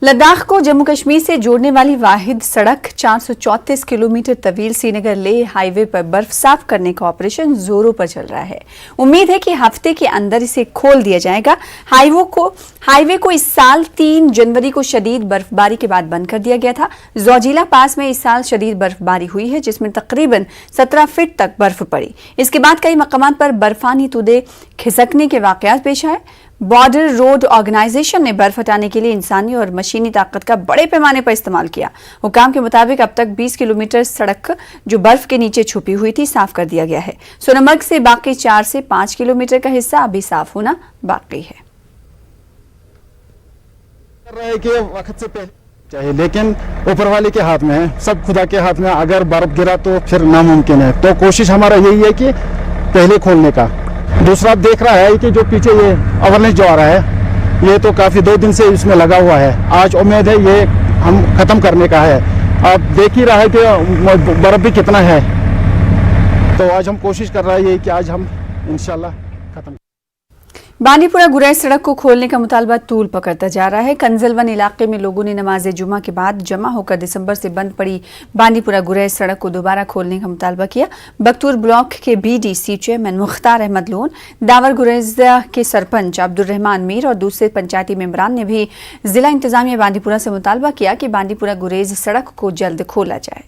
लद्दाख को जम्मू कश्मीर से जोड़ने वाली वाहिद सड़क 434 किलोमीटर तवील श्रीनगर लेह हाईवे पर बर्फ साफ करने का ऑपरेशन जोरों पर चल रहा है। उम्मीद है कि हफ्ते के अंदर इसे खोल दिया जाएगा। हाईवे को इस साल 3 जनवरी को शदीद बर्फबारी के बाद बंद कर दिया गया था। जोजिला पास में इस साल शदीद बर्फबारी हुई है, जिसमें तकरीबन 17 फीट तक बर्फ पड़ी। इसके बाद कई मकामात पर बर्फानी तूदे खिसकने के वाकयात पेश आए। बॉर्डर रोड ऑर्गेनाइजेशन ने बर्फ हटाने के लिए इंसानी और मशीनी ताकत का बड़े पैमाने पर इस्तेमाल किया। हुकाम के मुताबिक अब तक 20 किलोमीटर सड़क जो बर्फ के नीचे छुपी हुई थी साफ कर दिया गया है। सोनमर्ग से बाकी 4 से 5 किलोमीटर का हिस्सा अभी साफ होना बाकी है। चाहिए लेकिन ऊपर वाले के हाथ में है, सब खुदा के हाथ में। अगर बर्फ गिरा तो फिर नामुमकिन है, तो कोशिश हमारा यही है कि पहले खोलने का। दूसरा देख रहा है कि जो पीछे ये अवेयरनेस जो आ रहा है, ये तो काफी 2 दिन से इसमें लगा हुआ है। आज उम्मीद है ये हम खत्म करने का है। आप देख ही रहा है कि बर्फ भी कितना है, तो आज हम कोशिश कर रहे हैं कि आज हम इंशाल्लाह खत्म। बांदीपुरा गुरैज सड़क को खोलने का मुतालबा तूल पकड़ता जा रहा है। कंजलवन इलाके में लोगों ने नमाज जुमा के बाद जमा होकर दिसंबर से बंद पड़ी बांदीपुरा गुरैज सड़क को दोबारा खोलने का मुतालबा किया। बख्तूर ब्लॉक के BDC चेयरमैन मुख्तार अहमद लोन, दावर गुरैज के सरपंच अब्दुर्रहमान मीर और दूसरे पंचायती मेंबरान ने भी जिला इंतजामिया बांदीपुरा से मुतालबा किया कि बांदीपुरा गुरैज सड़क को जल्द खोला जाए।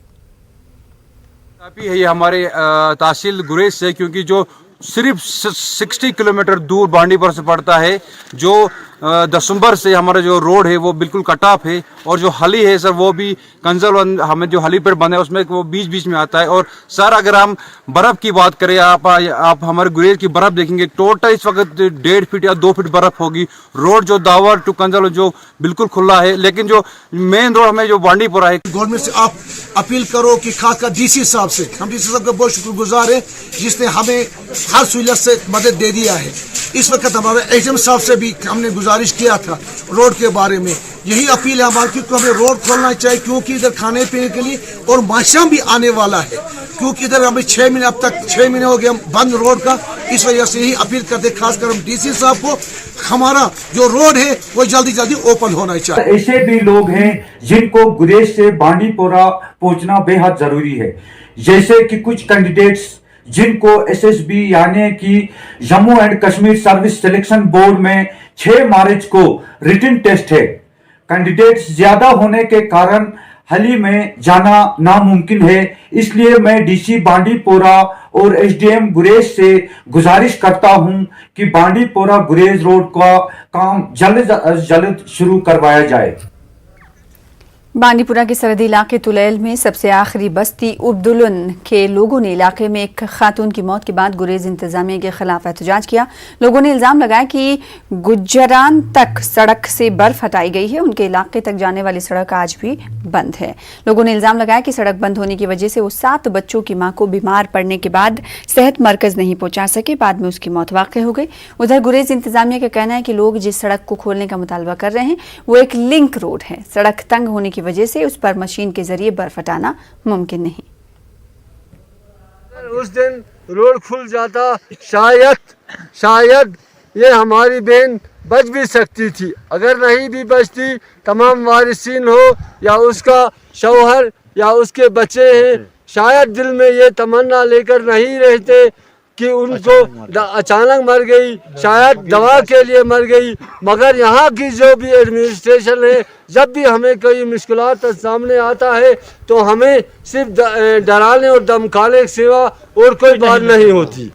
ये हमारे तहसील गुरैज से, क्योंकि जो सिर्फ 60 किलोमीटर दूर बांदीपुरा से पड़ता है, जो दिसंबर से हमारा जो रोड है वो बिल्कुल कट ऑफ है, और जो हली है सर वो भी कंजल हमें जो हली पर बंद है उसमें वो बीच में आता है। और सर अगर हम बर्फ़ की बात करें, आप हमारे गुरेज की बर्फ़ देखेंगे, टोटल इस वक्त 1.5 फीट या 2 फीट बर्फ़ होगी। रोड जो दावर टू कंजल जो बिल्कुल खुला है, लेकिन जो मेन रोड हमें जो बांदीपुरा है, गवर्नमेंट से आप अपील करो कि खासकर DC साहब से, हम DC साहब का बहुत शुक्रगुजार है जिसने हमें हर सहूलियत से मदद दे दिया है। इस वक्त हमारे HM साहब से भी हमने गुजारिश किया था रोड के बारे में। यही अपील है हमारी कि हमें रोड खोलना चाहिए, क्योंकि इधर खाने पीने के लिए और माशा भी आने वाला है, क्योंकि इधर हमें 6 महीने अब तक 6 महीने हो गए बंद रोड का। इस वजह से यही अपील करते खासकर हम DC साहब को, हमारा जो रोड है वो जल्दी ओपन होना चाहिए। ऐसे भी लोग हैं जिनको गुरेज से बांदीपुरा पहुंचना बेहद जरूरी है, जैसे कि कुछ कैंडिडेट्स जिनको SSB यानी कि Jammu and Kashmir service selection board में 6 मार्च को रिटन टेस्ट है। कैंडिडेट्स ज्यादा होने के कारण हली में जाना नामुमकिन है, इसलिए मैं DC बांदीपुरा और SDM गुरेज से गुजारिश करता हूं कि बांदीपुरा गुरेज रोड का काम जल्द शुरू करवाया जाए। बांदीपुरा के सरहदी इलाके तुलैल में सबसे आखिरी बस्ती उब्दुलन के लोगों ने इलाके में एक खातून की मौत के बाद गुरेज इंतजामिया के खिलाफ एहतजाज किया। लोगों ने इल्जाम लगाया कि गुज्जरान तक सड़क से बर्फ हटाई गई है, उनके इलाके तक जाने वाली सड़क आज भी बंद है। लोगों ने इल्जाम लगाया कि सड़क बंद होने की वजह से वो 7 बच्चों की मां को बीमार पड़ने के बाद सेहत मरकज नहीं पहुंचा सके, बाद में उसकी मौत वाक़ हो गई। उधर गुरेज इंतजामिया का कहना है कि लोग जिस सड़क को खोलने का मुतालबा कर रहे हैं वो एक लिंक रोड है। सड़क तंग होने की वजह से उस पर मशीन के जरिए बर्फ हटाना मुमकिन नहीं। उस दिन रोड खुल जाता, शायद ये हमारी बहन बच भी सकती थी। अगर नहीं भी बचती, तमाम वारिसीन हो या उसका शौहर या उसके बच्चे हैं, शायद दिल में ये तमन्ना लेकर नहीं रहते कि उनको अचानक मर गई, शायद दवा के लिए मर गई। मगर यहाँ की जो भी एडमिनिस्ट्रेशन है, जब भी हमें कोई मुश्किलात सामने आता है तो हमें सिर्फ डराने और धमकाने के सिवा और कोई बात नहीं होती।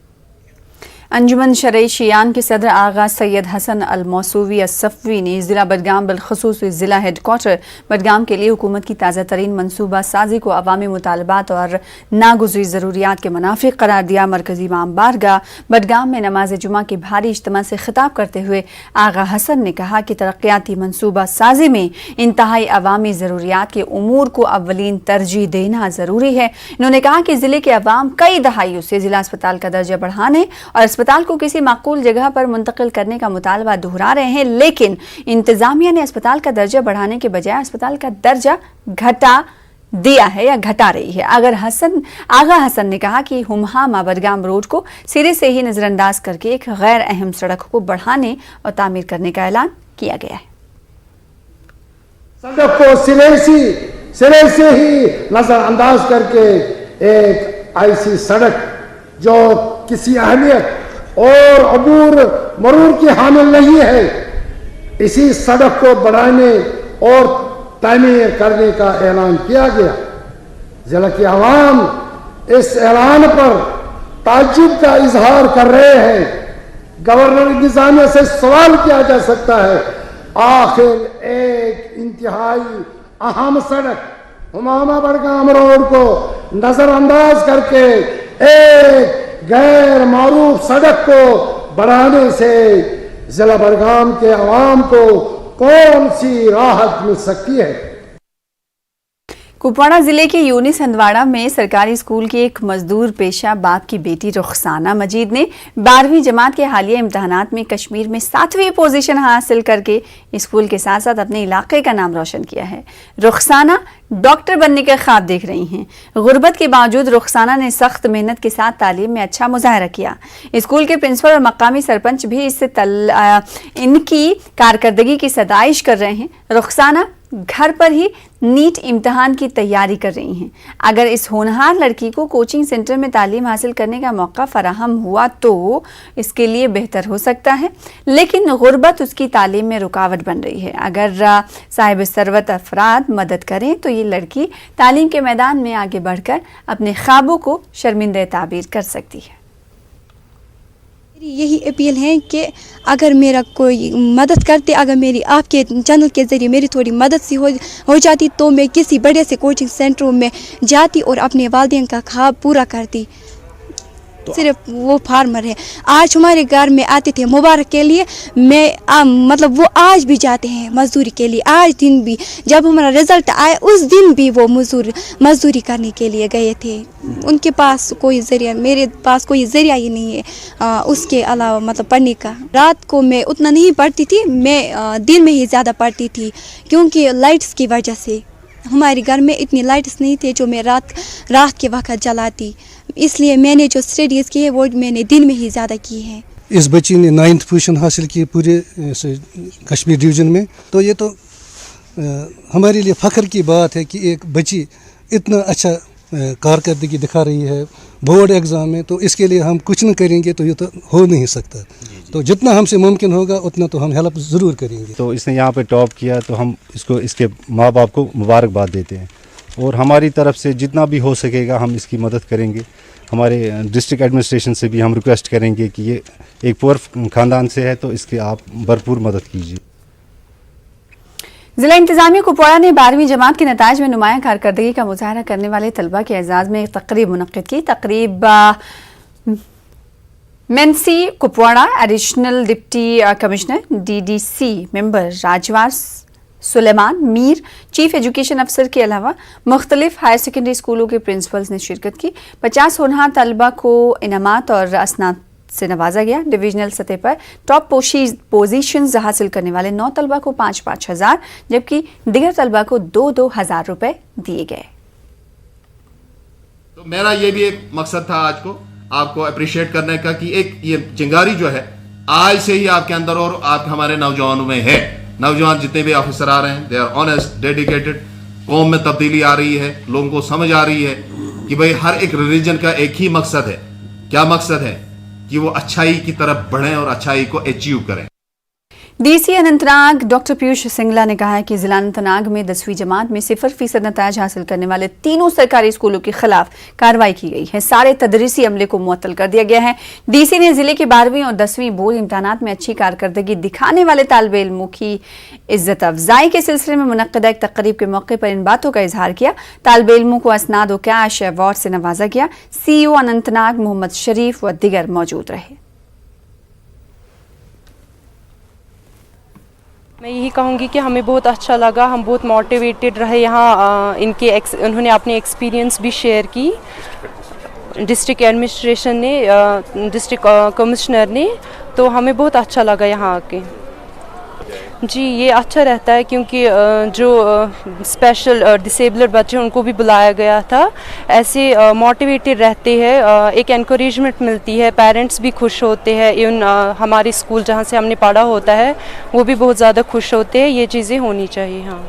अंजुमन शरई शियान के सदर आगा सैयद हसन अल मौसूवी असफ़वी ने ज़िला बडगाम बिलखसूस ज़िला हेडक्वार्टर बडगाम के लिए हुकूमत की ताज़ा तरीन मनसूबा साजी को अवामी मुतालबात और नागुज़री ज़रूरियात के मुनाफिक करार दिया। मरकज़ी इमाम बारगाह बडगाम में नमाज जुमा के भारी इज्तिमा से खिताब करते हुए आगा हसन ने कहा कि तरक्याती मनसूबा साजी में इंतहाई अवामी ज़रूरियात के उमूर को अव्वलीन तरजीह देना ज़रूरी है। इन्होंने कहा कि ज़िले के अवाम कई दहाइयों से ज़िला अस्पताल का दर्जा बढ़ाने और अस्पताल को किसी माकूल जगह पर मुंतकिल करने का मुतालबा दोहरा रहे हैं, लेकिन इंतजामिया ने अस्पताल का दर्जा बढ़ाने के बजाय अस्पताल का दर्जा घटा दिया है या घटा रही है। आगा हसन ने कहा कि हुमहामा बडगाम रोड को सिरे से ही नजरअंदाज करके एक गैर अहम सड़क को बढ़ाने और तामीर करने का ऐलान किया गया है। सड़क को सिरे से ही नजरअंदाज करके एक ऐसी सड़क जो किसी अहमियत और अबूर मरूर की हामिल नहीं है, इसी सड़क को बढ़ाने और तामीर करने का ऐलान किया गया। जिला की आवाम इस ऐलान पर ताज्जुब का इजहार कर रहे हैं। गवर्नर इंतजामिया से सवाल किया जा सकता है, आखिर एक इंतहाई अहम सड़क हुमामा बड़गाम रोड को नजरअंदाज करके एक गैर मारूफ सड़क को बढ़ाने से जिला बड़गाम के अवाम को कौन सी राहत मिल सकती है। कुपवाड़ा जिले के यूनिस हंदवाड़ा में सरकारी स्कूल की एक मजदूर पेशा बाप की बेटी रुखसाना मजीद ने 12वीं जमात के हालिया इम्तहानात में कश्मीर में 7वीं पोजीशन हासिल करके स्कूल के साथ साथ अपने इलाके का नाम रोशन किया है। रुखसाना डॉक्टर बनने के ख्वाब देख रही हैं। गुर्बत के बावजूद रुखसाना ने सख्त मेहनत के साथ तालीम में अच्छा मुजाहरा किया। स्कूल के प्रिंसिपल और मकामी सरपंच भी इनकी कारकर्दगी की सदाइश कर रहे हैं। रुखसाना घर पर ही नीट इम्तिहान की तैयारी कर रही हैं। अगर इस होनहार लड़की को कोचिंग सेंटर में तालीम हासिल करने का मौका फराहम हुआ तो इसके लिए बेहतर हो सकता है, लेकिन गुर्बत उसकी तालीम में रुकावट बन रही है। अगर साहिब सरवत अफराद मदद करें तो ये लड़की तालीम के मैदान में आगे बढ़कर अपने ख्वाबों को शर्मिंदा ताबीर कर सकती है। यही अपील है कि अगर मेरा कोई मदद करते, अगर मेरी आपके चैनल के ज़रिए मेरी थोड़ी मदद सी हो जाती तो मैं किसी बड़े से कोचिंग सेंटरों में जाती और अपने वालिदैन का ख्वाब पूरा करती। सिर्फ वो फार्मर है। आज हमारे घर में आते थे मुबारक के लिए, मतलब वो आज भी जाते हैं मजदूरी के लिए। आज दिन भी जब हमारा रिजल्ट आया उस दिन भी वो मजदूरी करने के लिए गए थे। उनके पास कोई ज़रिया, मेरे पास कोई ज़रिया ही नहीं है उसके अलावा मतलब पढ़ने का। रात को मैं उतना नहीं पढ़ती थी, मैं दिन में ही ज़्यादा पढ़ती थी क्योंकि लाइट्स की वजह से हमारे घर में इतनी लाइट्स नहीं थे जो मैं रात के वक्त जलाती। इसलिए मैंने जो स्टडीज़ की है वो मैंने दिन में ही ज़्यादा की है। इस बच्ची ने 9th पोजीशन हासिल की पूरे कश्मीर डिवीज़न में, तो ये तो हमारे लिए फ़ख्र की बात है कि एक बच्ची इतना अच्छा कारकर्दगी दिखा रही है बोर्ड एग्ज़ाम में। तो इसके लिए हम कुछ न करेंगे तो ये तो हो नहीं सकता। तो जितना हमसे मुमकिन होगा उतना तो हम हेल्प ज़रूर करेंगे। तो इसने यहाँ पे टॉप किया तो हम इसको इसके माँ बाप को मुबारकबाद देते हैं और हमारी तरफ से जितना भी हो सकेगा हम इसकी मदद करेंगे। हमारे डिस्ट्रिक्ट एडमिनिस्ट्रेशन से भी हम रिक्वेस्ट करेंगे कि ये एक पुअर ख़ानदान से है तो इसकी आप भरपूर मदद कीजिए। जिला इंतजामिया कुपवाड़ा ने 12वीं जमात के नताइज में नुमायां कारकर्दगी का मुजाहरा करने वाले तलबा के एजाज़ में एक तकरीब मुनक्किद की। तकरीब मेंसी Kupwara additional deputy commissioner DDC member Rajwar Suleman Mir, chief education अफसर के अलावा मुख्तलिफ हायर सेकेंडरी स्कूलों के प्रिंसिपल्स ने शिरकत की। 50 होनहार तलबा को इनामात और असनाद से नवाजा गया। डिविजनल सतह पर टॉप पोजीशंस हासिल करने वाले 9 तलबा को 5-5 हज़ार जबकि दिगर तलबा को 2-2 हज़ार रुपए दिए गए। तो मेरा ये भी एक मकसद था आज को आपको अप्रिशिएट करने का कि एक ये चिंगारी जो है आज से ही आपके अंदर और आप हमारे नौजवानों में है। नौजवान जितने भी ऑफिसर आ रहे हैं दे आर ऑनेस्ट, डेडिकेटेड। कौम में तब्दीली आ रही है, लोगों को समझ आ रही है कि भाई हर एक रिलीजन का एक ही मकसद है। क्या मकसद है? कि वो अच्छाई की तरफ बढ़ें और अच्छाई को अचीव करें। DC अनंतनाग डॉक्टर पीयूष सिंगला ने कहा है कि जिला अनंतनाग में 10वीं जमात में 0% नताइज हासिल करने वाले तीनों सरकारी स्कूलों के खिलाफ कार्रवाई की गई है। सारे तदरीसी अमले को मुअत्तल कर दिया गया है। DC ने जिले के 12वीं और 10वीं बोर्ड इम्तहानात में अच्छी कारकर्दगी दिखाने वाले तालिब इल्मों की इज्जत अफजाई के सिलसिले में मुनक्किदा एक तकरीब के मौके पर इन बातों का इजहार किया। तालिब इल्मों को असनाद और कैश अवार्ड से नवाजा गया। CEO अनंतनाग मोहम्मद शरीफ व दिगर मौजूद रहे। मैं यही कहूँगी कि हमें बहुत अच्छा लगा, हम बहुत मोटिवेटेड रहे यहाँ। उन्होंने अपने एक्सपीरियंस भी शेयर की। डिस्ट्रिक्ट एडमिनिस्ट्रेशन ने, डिस्ट्रिक्ट कमिश्नर ने, तो हमें बहुत अच्छा लगा यहाँ आके। जी ये अच्छा रहता है क्योंकि जो स्पेशल डिसेबल्ड बच्चे उनको भी बुलाया गया था। ऐसे मोटिवेटेड रहते हैं, एक एनकरेजमेंट मिलती है, पेरेंट्स भी खुश होते हैं। इवन हमारे स्कूल जहाँ से हमने पढ़ा होता है वो भी बहुत ज़्यादा खुश होते हैं। ये चीज़ें होनी चाहिए। हाँ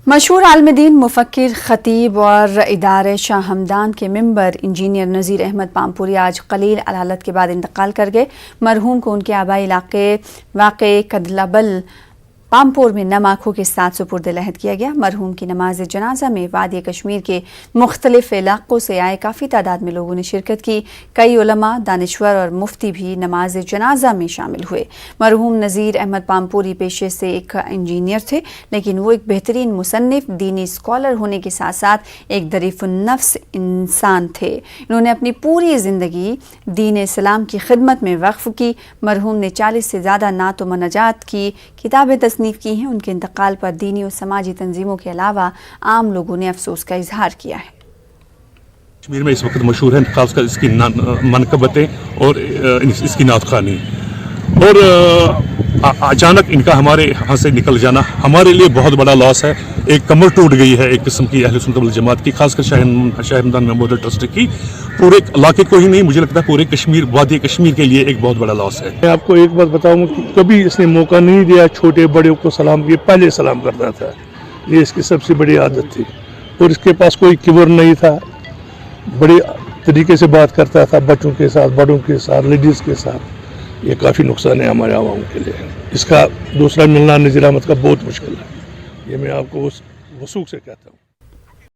मशहूर आलिम दीन मुफक्किर खतीब और इदारे शाह हमदान के मेंबर इंजीनियर नज़ीर अहमद पामपुरी आज कलील अलालत के बाद इंतकाल कर गए। मरहूम को उनके आबाई इलाके वाक़े कदलाबल पामपुर में नम आँखों के साथ सुपुर्द लहद किया गया। मरहूम की नमाज जनाजा में वादी कश्मीर के मुख्तलिफ इलाक़ों से आए काफ़ी तादाद में लोगों ने शिरकत की। कई उलमा, दानिश्वर और मुफ्ती भी नमाज जनाजा में शामिल हुए। मरहूम नज़ीर अहमद पामपुरी पेशे से एक इंजीनियर थे, लेकिन वो एक बेहतरीन मुसन्निफ, दीनी स्कॉलर होने के साथ साथ एक दरीफ़ुन्नफ्स इंसान थे। इन्होंने अपनी पूरी ज़िंदगी दीन इस्लाम की खिदमत में वक्फ की। मरहूम ने 40 से ज़्यादा नात व मनाजात की किताबें तसनीफ की हैं। उनके इंतकाल पर दीनी और समाजी तंजीमों के अलावा आम लोगों ने अफसोस का इजहार किया है। कश्मीर में इस वक्त मशहूर है खासकर इसकी मनकबतें और इसकी नातखानी, और अचानक इनका हमारे यहाँ से निकल जाना हमारे लिए बहुत बड़ा लॉस है। एक कमर टूट गई है एक किस्म की अहले सुन्नत वल जमात की, खासकर शाह हमदान मेमोरियल ट्रस्ट की। पूरे इलाके को ही नहीं, मुझे लगता है पूरे कश्मीर, वादी कश्मीर के लिए एक बहुत बड़ा लॉस है। मैं आपको एक बात बताऊं कि कभी इसने मौका नहीं दिया छोटे बड़े को सलाम, ये पहले सलाम करता था, ये इसकी सबसे बड़ी आदत थी। और इसके पास कोई किबर नहीं था, बड़े तरीके से बात करता था बच्चों के साथ, बड़ों के साथ, लेडीज़ के साथ। ये काफ़ी नुकसान है हमारे आवाम के लिए। इसका दूसरा मिलना नज़ीर अहमद का बहुत मुश्किल है, ये मैं आपको उस वसूख से कहता हूँ।